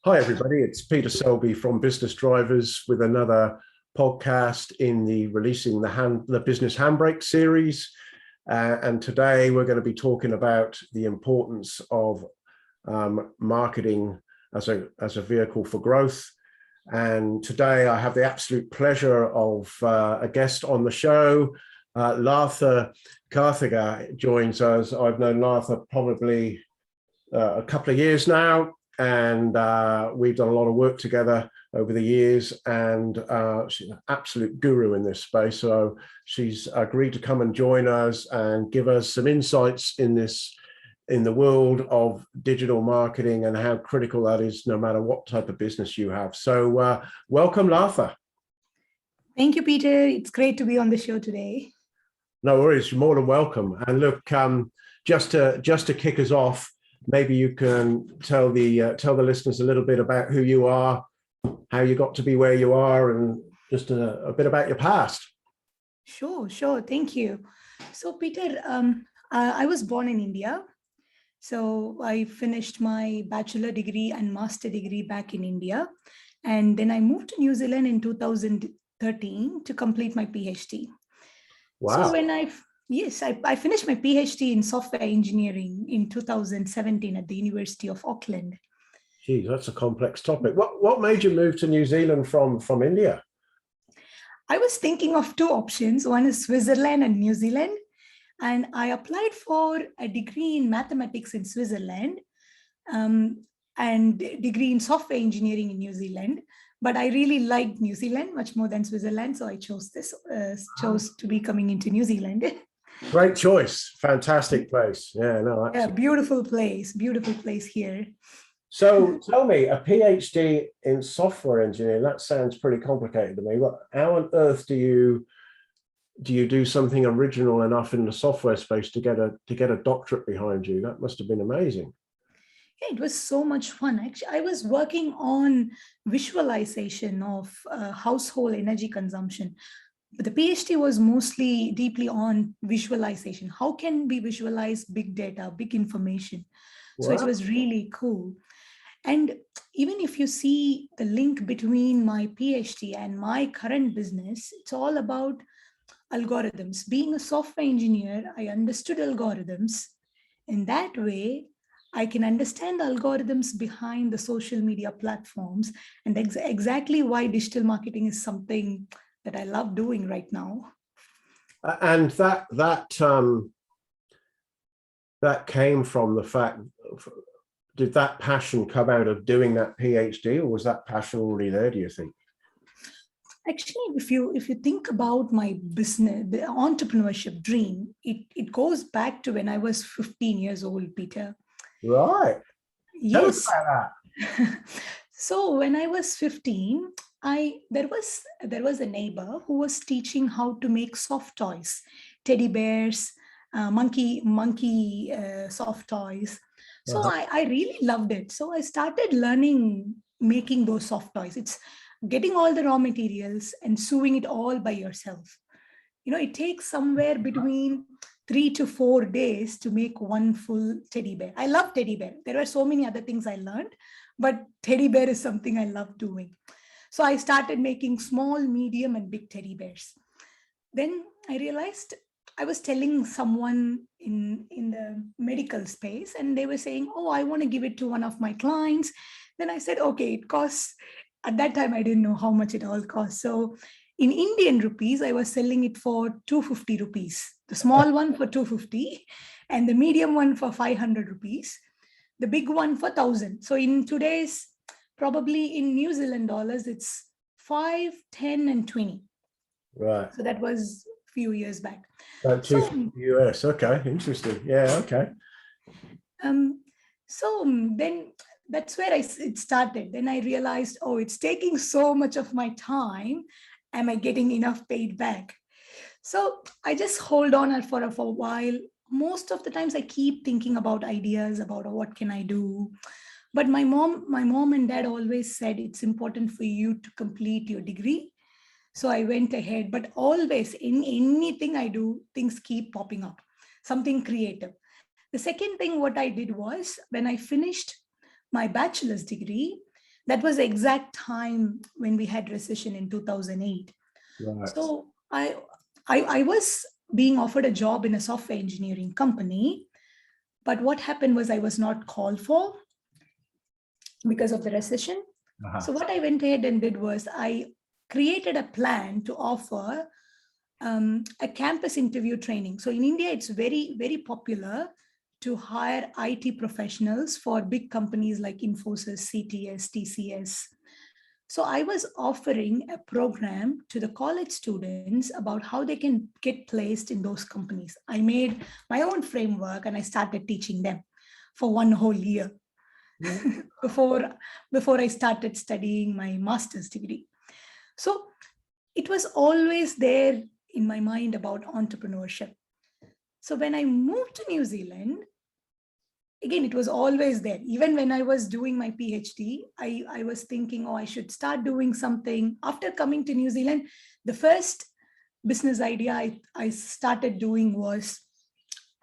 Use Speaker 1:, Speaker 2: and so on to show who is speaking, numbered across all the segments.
Speaker 1: Hi, everybody. It's Peter Selby from Business Drivers with another podcast in the Releasing the Business Handbrake series. And today we're going to be talking about the importance of marketing as a vehicle for growth. And today I have the absolute pleasure of a guest on the show. Latha Kathigaa joins us. I've known Latha probably a couple of years now. And we've done a lot of work together over the years, and she's an absolute guru in this space. So she's agreed to come and join us and give us some insights in the world of digital marketing and how critical that is, no matter what type of business you have. So welcome, Latha.
Speaker 2: Thank you, Peter. It's great to be on the show today.
Speaker 1: No worries, you're more than welcome. And look, just to kick us off, maybe you can tell the listeners a little bit about who you are, how you got to be where you are, and just a bit about your past.
Speaker 2: Sure. Thank you. So, Peter, I was born in India. So I finished my bachelor degree and master degree back in India. And then I moved to New Zealand in 2013 to complete my PhD.
Speaker 1: Wow.
Speaker 2: So when I finished my PhD in software engineering in 2017 at the University of Auckland.
Speaker 1: Geez, that's a complex topic. What made you move to New Zealand from India?
Speaker 2: I was thinking of two options. One is Switzerland and New Zealand. And I applied for a degree in mathematics in Switzerland and degree in software engineering in New Zealand. But I really liked New Zealand much more than Switzerland. So I chose to be coming into New Zealand.
Speaker 1: Great choice. Fantastic place. Yeah, no, absolutely.
Speaker 2: Yeah, beautiful place here.
Speaker 1: So tell me, a PhD in software engineering, that sounds pretty complicated to me. How on earth do you do something original enough in the software space to get a doctorate behind you? That must have been amazing.
Speaker 2: Yeah, it was so much fun. Actually, I was working on visualization of household energy consumption. But the PhD was mostly deeply on visualization. How can we visualize big data, big information? So
Speaker 1: Wow.
Speaker 2: it was really cool. And even if you see the link between my PhD and my current business, it's all about algorithms. Being a software engineer, I understood algorithms. In that way, I can understand the algorithms behind the social media platforms and exactly why digital marketing is something that I love doing right now.
Speaker 1: And that came from the fact, did that passion come out of doing that PhD, or was that passion already there, do you think?
Speaker 2: Actually, if you think about my business, the entrepreneurship dream, it goes back to when I was 15 years old, Peter.
Speaker 1: Right.
Speaker 2: Yes.
Speaker 1: Tell us about that.
Speaker 2: So when I was 15, there was a neighbor who was teaching how to make soft toys, teddy bears, monkey soft toys. So I really loved it. So I started learning making those soft toys. It's getting all the raw materials and sewing it all by yourself. It takes somewhere between 3 to 4 days to make one full teddy bear. I love teddy bear. There were so many other things I learned, but teddy bear is something I love doing. So I started making small, medium, and big teddy bears. Then I realized I was telling someone in the medical space, and they were saying, oh, I want to give it to one of my clients. Then I said, okay, it costs, at that time, I didn't know how much it all cost. So in Indian rupees, I was selling it for 250 rupees, the small one for 250 and the medium one for 500 rupees, the big one for 1,000. So in today's, probably in New Zealand dollars, it's 5, 10, and 20.
Speaker 1: Right.
Speaker 2: So that was a few years back.
Speaker 1: So, US. Okay. Interesting. Yeah. Okay.
Speaker 2: So then that's where it started. Then I realized, oh, it's taking so much of my time. Am I getting enough paid back? So I just hold on for a while. Most of the times I keep thinking about ideas about what can I do. But my mom and dad always said it's important for you to complete your degree. So I went ahead, but always in anything I do, things keep popping up, something creative. The second thing what I did was when I finished my bachelor's degree, that was the exact time when we had recession in 2008.
Speaker 1: Right.
Speaker 2: So I was being offered a job in a software engineering company, but what happened was I was not called for because of the recession. So what I went ahead and did was I created a plan to offer a campus interview training. So in India, it's very, very popular to hire IT professionals for big companies like Infosys, CTS, TCS. So I was offering a program to the college students about how they can get placed in those companies. I made my own framework and I started teaching them for 1 whole year before I started studying my master's degree. So it was always there in my mind about entrepreneurship. So when I moved to New Zealand, again, it was always there. Even when I was doing my PhD, I was thinking, oh, I should start doing something. After coming to New Zealand, the first business idea I started doing was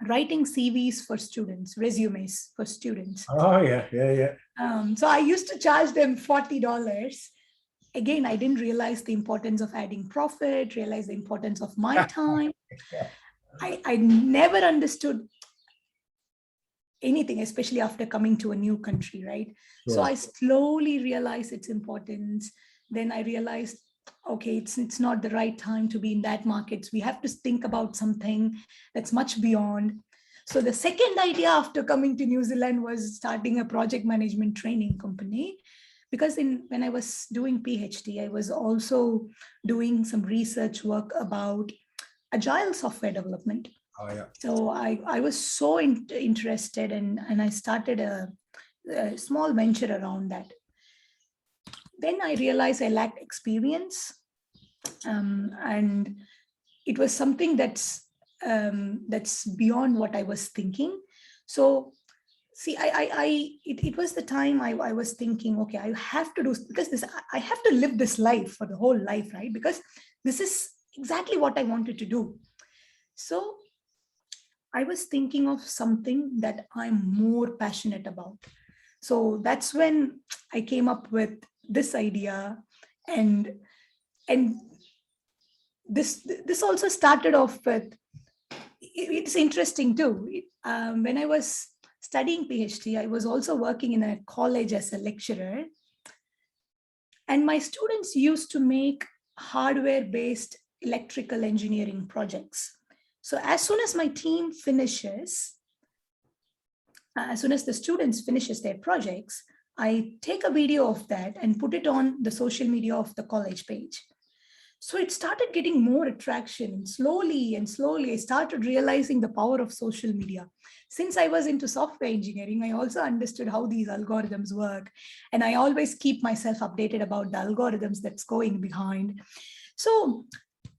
Speaker 2: writing CVs for students, resumes for students.
Speaker 1: Oh, yeah.
Speaker 2: So I used to charge them $40. Again, I didn't realize the importance of adding profit, realize the importance of my time. I never understood anything, especially after coming to a new country, right?
Speaker 1: Sure.
Speaker 2: So I slowly realized its importance. Then I realized, okay, it's not the right time to be in that market. We have to think about something that's much beyond. So the second idea after coming to New Zealand was starting a project management training company. Because when I was doing PhD, I was also doing some research work about agile software development.
Speaker 1: Oh, yeah.
Speaker 2: So I was so interested and I started a small venture around that. Then I realized I lacked experience, and it was something that's beyond what I was thinking. So see, it was the time I was thinking, okay, I have to do, because I have to live this life for the whole life, right? Because this is exactly what I wanted to do. So I was thinking of something that I'm more passionate about. So that's when I came up with this idea, and this also started off with, it's interesting too. When I was studying PhD, I was also working in a college as a lecturer, and my students used to make hardware-based electrical engineering projects. So as soon as my team finishes, as soon as the students finishes their projects, I take a video of that and put it on the social media of the college page. So it started getting more attraction. Slowly and slowly, I started realizing the power of social media. Since I was into software engineering, I also understood how these algorithms work. And I always keep myself updated about the algorithms that's going behind. So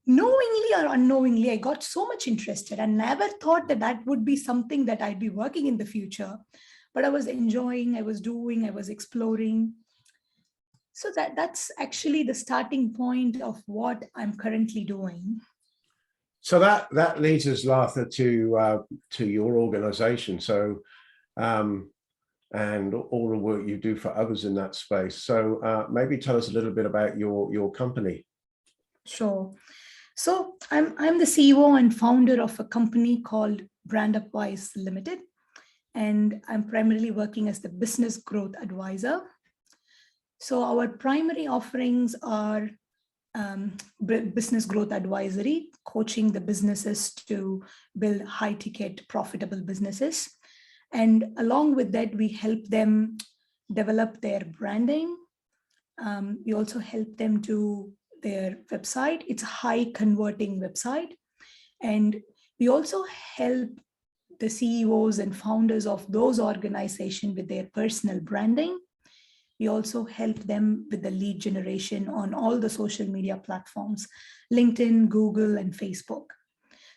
Speaker 2: knowingly or unknowingly, I got so much interested and never thought that that would be something that I'd be working in the future. But I was enjoying, I was doing, I was exploring. So that's actually the starting point of what I'm currently doing.
Speaker 1: So that leads us, Latha, to your organization. So and all the work you do for others in that space. So maybe tell us a little bit about your company.
Speaker 2: Sure. So I'm the CEO and founder of a company called BrandUpWise Limited, and I'm primarily working as the business growth advisor. So our primary offerings are business growth advisory, coaching the businesses to build high-ticket, profitable businesses. And along with that, we help them develop their branding. We also help them to their website. It's a high converting website. And we also help the CEOs and founders of those organizations with their personal branding. We also help them with the lead generation on all the social media platforms, LinkedIn, Google, and Facebook.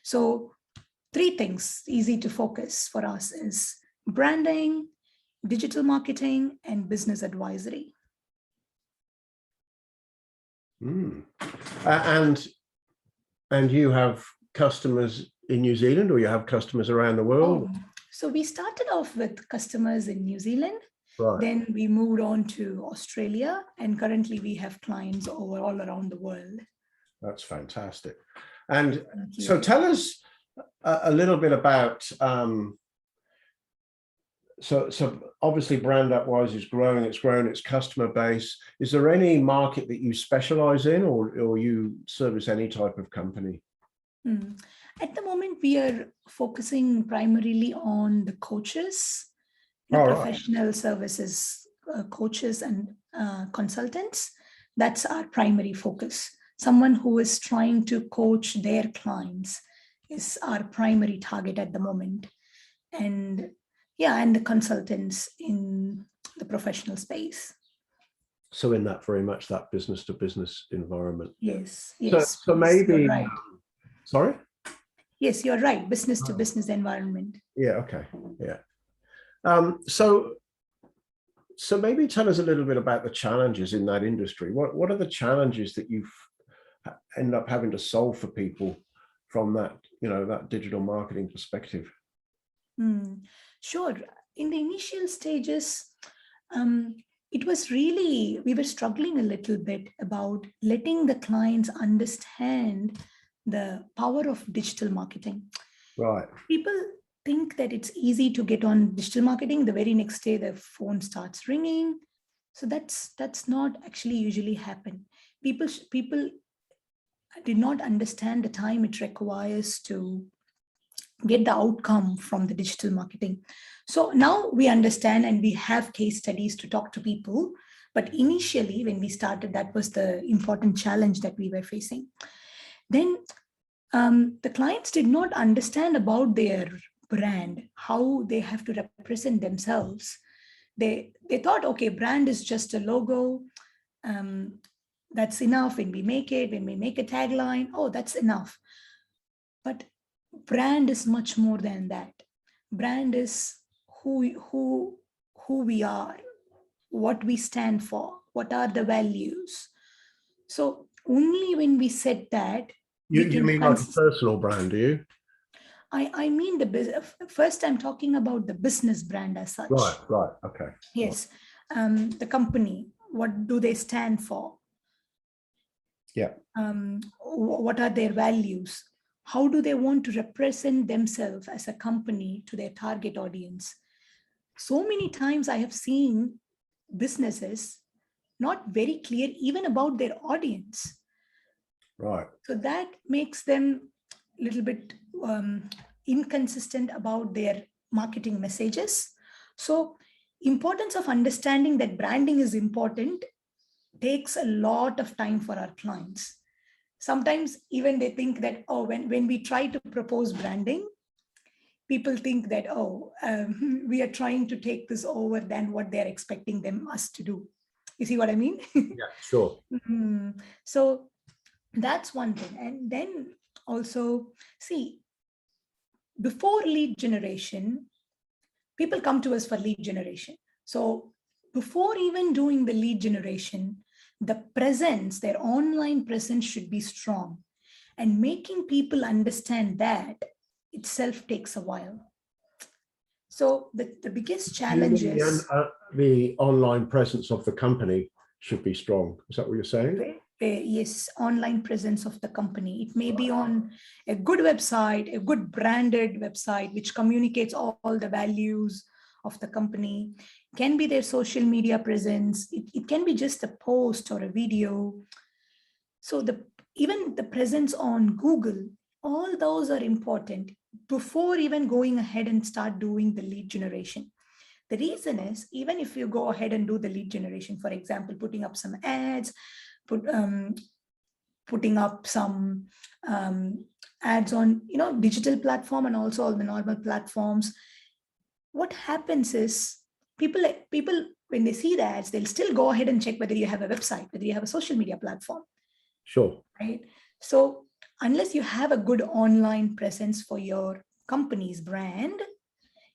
Speaker 2: So 3 things easy to focus for us is branding, digital marketing, and business advisory.
Speaker 1: And you have customers in New Zealand, or you have customers around the world?
Speaker 2: So we started off with customers in New Zealand,
Speaker 1: Right.
Speaker 2: Then we moved on to Australia, and currently we have clients all around the world.
Speaker 1: That's fantastic. And
Speaker 2: Thank you.
Speaker 1: so tell us a little bit about, so obviously BrandUpWise is growing, it's grown its customer base. Is there any market that you specialize in, or you service any type of company?
Speaker 2: At the moment, we are focusing primarily on the coaches, professional services, coaches and consultants. That's our primary focus. Someone who is trying to coach their clients is our primary target at the moment. And yeah, and the consultants in the professional space.
Speaker 1: So in that very much that business to business environment.
Speaker 2: Yes, yes.
Speaker 1: So maybe,
Speaker 2: you're right.
Speaker 1: Sorry?
Speaker 2: Yes, you're right. Business to business environment.
Speaker 1: Yeah, okay, yeah. So maybe tell us a little bit about the challenges in that industry. What are the challenges that you've end up having to solve for people from that, that digital marketing perspective?
Speaker 2: Sure. In the initial stages, it was really, we were struggling a little bit about letting the clients understand the power of digital marketing.
Speaker 1: Right.
Speaker 2: People think that it's easy to get on digital marketing. The very next day, their phone starts ringing. So that's not actually usually happen. People did not understand the time it requires to get the outcome from the digital marketing. So now we understand, and we have case studies to talk to people. But initially, when we started, that was the important challenge that we were facing. Then the clients did not understand about their brand, how they have to represent themselves. They thought, okay, brand is just a logo. That's enough. When we make a tagline, oh, that's enough. But brand is much more than that. Brand is who we are, what we stand for, what are the values. So only when we said that,
Speaker 1: you mean like a personal brand, do you?
Speaker 2: I mean first I'm talking about the business brand as such.
Speaker 1: Right, okay.
Speaker 2: Yes, the company, what do they stand for?
Speaker 1: Yeah.
Speaker 2: What are their values? How do they want to represent themselves as a company to their target audience? So many times I have seen businesses not very clear even about their audience.
Speaker 1: Right.
Speaker 2: So that makes them a little bit inconsistent about their marketing messages. So importance of understanding that branding is important takes a lot of time for our clients. Sometimes even they think that, oh, when we try to propose branding, people think that, oh, we are trying to take this over than what they're expecting us to do. You see what I mean?
Speaker 1: Yeah, sure.
Speaker 2: So that's one thing. And then also, see, before lead generation, people come to us for lead generation. So before even doing the lead generation, the presence, their online presence should be strong. And making people understand that itself takes a while. So the biggest challenge is
Speaker 1: the online presence of the company should be strong. Is that what you're saying?
Speaker 2: Yes, online presence of the company. It may be on a good website, a good branded website, which communicates all the values of the company. It can be their social media presence. It can be just a post or a video. So even the presence on Google, all those are important before even going ahead and start doing the lead generation. The reason is, even if you go ahead and do the lead generation, for example, putting up some ads, putting up some ads on digital platform and also all the normal platforms, what happens is people when they see the ads, they'll still go ahead and check whether you have a website, whether you have a social media platform.
Speaker 1: Sure.
Speaker 2: Right. So unless you have a good online presence for your company's brand,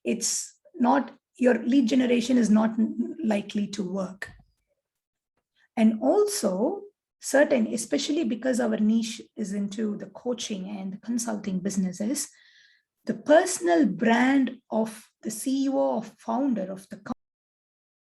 Speaker 2: it's not, your lead generation is not likely to work. And also especially because our niche is into the coaching and the consulting businesses, the personal brand of the CEO or founder of the company